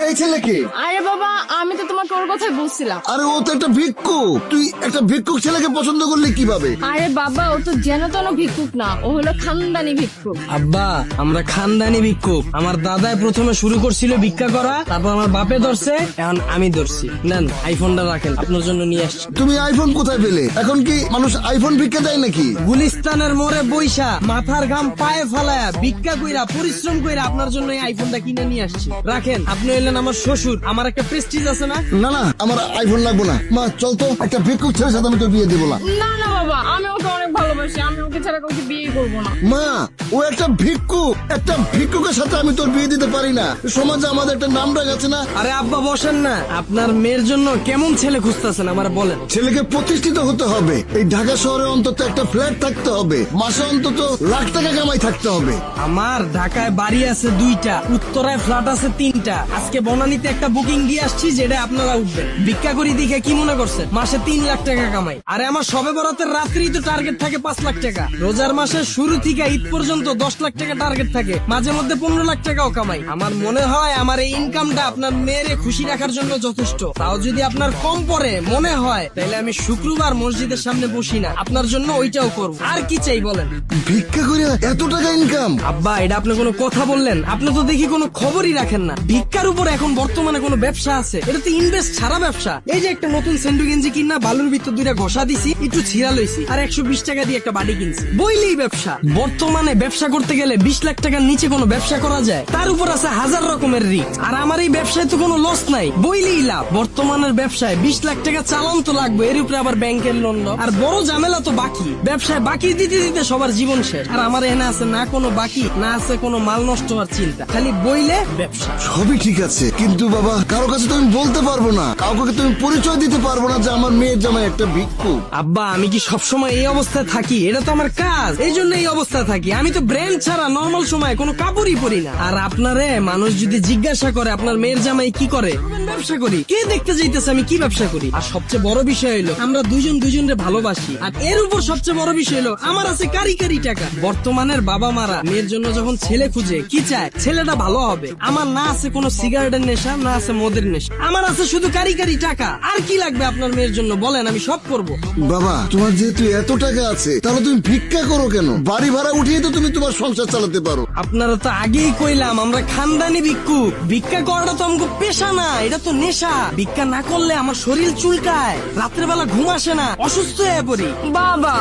এই ছেলেকে? আরে বাবা, আমি তো তোমাকে ওর কথাই বলছিলাম। আরে ও তো একটা ভিক্ষুক, তুই একটা ভিক্ষুক ছেলেকে পছন্দ করলি কিভাবে? আরে বাবা, ও তো যেন তেন ভিক্ষুক না, ও হলো খানদানি ভিক্ষুক। আব্বা, আমরা খানদানি ভিক্ষুক। আমার দাদাই প্রথমে শুরু করছিল ভিক্ষা করা, তারপর আমার বাপে ধরছে, এখন আমি ধরছি। নেন, আইফোনটা রাখেন, আপনার জন্য নিয়ে আসছি। তুমি আইফোন কোথায় পেলে? এখন কি মানুষ আইফোন ভিক্ষা দেয় নাকি? গুলিস্তানের মোড়ে বইসা মাথার ঘাম পায়ে ফালায়া ভিক্ষা কইরা পরিশ্রম কইরা আপনার জন্য এই আইফোনটা কিনে নিয়ে আসছি। রাখেন, আপনি হইলেন আমার শ্বশুর, আমার একটা প্রেস্টিজ আছে না? না না, আমার আইফোন লাগবো না। মা চল তো, একটা ভিক্ষুক ছেলের সাথে আমি তোর বিয়ে দেবো না। না না বাবা, আমি ওকে অনেক ভালোবাসি, আমি ওকে ছাড়া কাউকে বিয়ে করবো না। মা, ও একটা ভিক্ষুক, একটা ভিক্ষুকের সাথে আমি তোর বিয়ে দিতে পারি না। সমাজে আমাদের একটা নাম ডাক আছে না? আরে আব্বা বসেন না, আপনার মেয়ের জন্য কেমন ছেলে খুঁজতেছেন আমার বলেন। ছেলেকে প্রতিষ্ঠিত হতে হবে, এই ঢাকা শহরে অন্তত একটা ফ্ল্যাট থাকতে হবে, মাসে অন্তত লাখ টাকা কামাই থাকতে হবে। আমার ঢাকায় বাড়ি আছে 2টা, উত্তরায় ফ্ল্যাট আছে 3টা। আজকে বনানীতে একটা বুকিং দিয়ে আসছি, যেটা আপনারা উঠবেন। ভিক্ষা করি দেখে কি মনে করছেন মাসে 3 লাখ টাকা কামাই? আরে আমার সবে বরাতের রাত্রি তো টার্গেট থাকে 5 লাখ টাকা। রোজার মাসের শুরু থেকে ঈদ পর্যন্ত 10 লাখ টাকা টার্গেট থাকে, মাঝে মধ্যে 15 লাখ টাকাও কামাই। আমার মনে হয় আমার এই ইনকামটা আপনার মেয়েরে খুশি রাখার জন্য যথেষ্ট। তাও যদি আপনার কম পড়ে মনে হয়, তাহলে আমি শুক্রবার মসজিদের সামনে বসি না, আপনার জন্য ওইটাও করব। আর কি চাই বলেন? ভিক্ষা করে এত টাকা ইনকাম? আব্বা, এটা আপনি কোনো কথা বললেন? আপনি তো দেখি কোনো খবরই রাখেন না। ভিক্ষার উপর এখন বর্তমানে কোনো ব্যবসা আছে? এটা তো ইনভেস্ট ছাড়া ব্যবসা। এই যে একটা নতুন সেন্ডু গেঞ্জি কিনা বালুর ভিতর 2টা ঘষা দিছি, একটু ছিঁড়া লইছি, আর 120 টাকা দিয়ে একটা বাড়ি কিনছি, বইলেই ব্যবসা। বর্তমানে ব্যবসা করতে গেলে 20 লাখ টাকার নিচে কোনো ব্যবসা করা যায়? তার উপর আছে 1000 রকমের রিস্ক। আর আমার এই ব্যবসায় তো কোনো লস নাই, বইলেই লাভ। বর্তমানের ব্যবসায় 20 লাখ টাকা চালান তো লাগবে, এর উপরে আবার ব্যাংকের লোন। আর বড় ঝামেলা তো বাকি। ব্যবসায় বাকি দিতে দিতে সবার জীবন শেষ। আর আমার এখানে আছে না কোনো বাকি, না আছে কোনো মাল নষ্ট হওয়ার চিন্তা, খালি বইলে ব্যবসা। সবই ঠিক আছে, কিন্তু বাবা কারো কাছে তো আমি বলতে পারবো না, কাউকে তুমি পরিচয় দিতে পারবো না যে আমার মেয়ের জামাই একটা ভিক্ষুক। আব্বা, আমি কি সবসময় এই অবস্থায় থাকি? এটা তো আমার কাজ, এই জন্য এই অবস্থায় থাকি। আমি তো ব্র্যান্ড ছাড়া নর্মাল সময় কোনো কাপড়ই পরি না। আর আপনারে মানুষ যদি জিজ্ঞাসা করে আপনার মেয়ের জামাই কি করে, ব্যবসা করি। কে দেখতে যাইতেছে আমি কি ব্যবসা করি? আর সবচেয়ে বড় বিষয় হলো আমরা দুজন দুজনকে ভালোবাসি। আর এর উপর সবচেয়ে বড় বিষয় হলো আমার আছে কারি কারি টাকা। বর্তমানের বাবা মারা মেয়ের জন্য যখন ছেলে খুঁজে কি চায়? ছেলেটা ভালো হবে। আমার না আছে কোনো সিগারেটের নেশা, না আছে মদের নেশা, আমার আছে শুধু কারি কারি টাকা। আর কি লাগবে আপনার মেয়ের জন্য বলেন, আমি সব করব। বাবা, তোমার যেহেতু এত টাকা আছে, তাহলে তুমি ভিক্ষা করো কেন? বাড়ি ভাড়া উঠিয়ে তো তুমি তোমার সংসার চালাতে পারো। আপনারা তো আগেই কইলাম আমরা খানদানি ভিক্ষুক। ভিক্ষা করাটা তো আমাকে পেশা না, এটা তো নেশা। ভিক্ষা না করলে আমার শরীর চুলকায়, রাত্রে বেলা ঘুম আসে না, অসুস্থ হয়ে পড়ি। বাবা,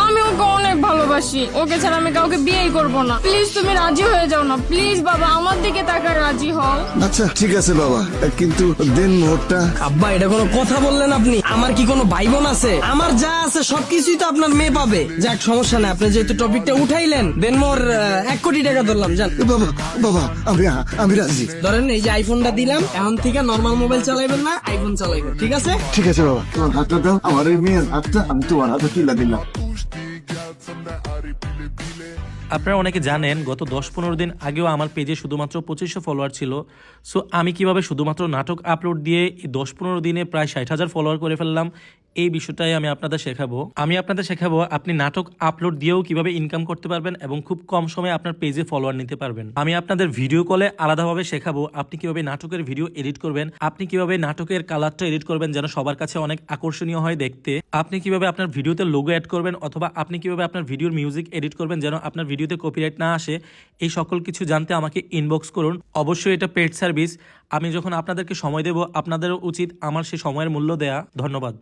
আমি ওকে অনেক ভালোবাসি, ওকে ছাড়া আমি কাউকে বিয়েই করবো না। প্লিজ তুমি রাজি হয়ে যাও না, প্লিজ বাবা, আমার দিকে তাকায় রাজি হও। আচ্ছা ঠিক আছে বাবা, কিন্তু দেন মোহরটা। আব্বা, এটা কোনো কথা বললেন আপনি? আমার কি কোনো ভাই বোন আছে? আমার যা আছে সবকিছুই তো আপনার মেয়ে পাবে। যাক, সমস্যা নাই, আপনি যেহেতু টপিকটা উঠাইলেন, দেন মোর 1 কোটি টাকা ধরলাম, জান। বাবা বাবা, আমি রাজি। ধরেন এই যে আইফোনটা দিলাম, এখন থেকে নর্মাল মোবাইল চালাইবেন না, আইফোন চালাইবেন, ঠিক আছে? ঠিক আছে বাবা, তোমার হাতটা দাও, আমার এই মেয়ের হাতটা আমি তোমার হাতে তুলে দিলাম। আপনারা অনেকে জানেন গত 10-15 দিন আগেও আমার পেজে শুধুমাত্র 2500 ফলোয়ার ছিল। সো আমি কিভাবে শুধুমাত্র নাটক আপলোড দিয়ে এই 10-15 দিনে প্রায় 60,000 ফলোয়ার করে ফেললাম, এই বিষয়টাই আমি আপনাদের শেখাবো। আপনি নাটক আপলোড দিয়েও কিভাবে ইনকাম করতে পারবেন এবং খুব কম সময়ে আপনার পেজে ফলোয়ার নিতে পারবেন। আমি আপনাদের ভিডিও কলে আলাদাভাবে শেখাবো আপনি কিভাবে নাটকের ভিডিও এডিট করবেন, আপনি কিভাবে নাটকের কালারটা এডিট করবেন যেন সবার কাছে অনেক আকর্ষণীয় হয় দেখতে, আপনি কিভাবে আপনার ভিডিওতে লোগো অ্যাড করবেন, অথবা আপনি কিভাবে আপনার ভিডিওর মিউজিক এডিট করবেন যেন আপনার ভিডিওতে কপিরাইট না আসে। এই সকল কিছু জানতে আমাকে ইনবক্স করুন। অবশ্যই এটা পেড সার্ভিস। আমি যখন আপনাদেরকে সময় দেব, আপনাদেরও উচিত আমার সেই সময়ের মূল্য দেয়া। ধন্যবাদ।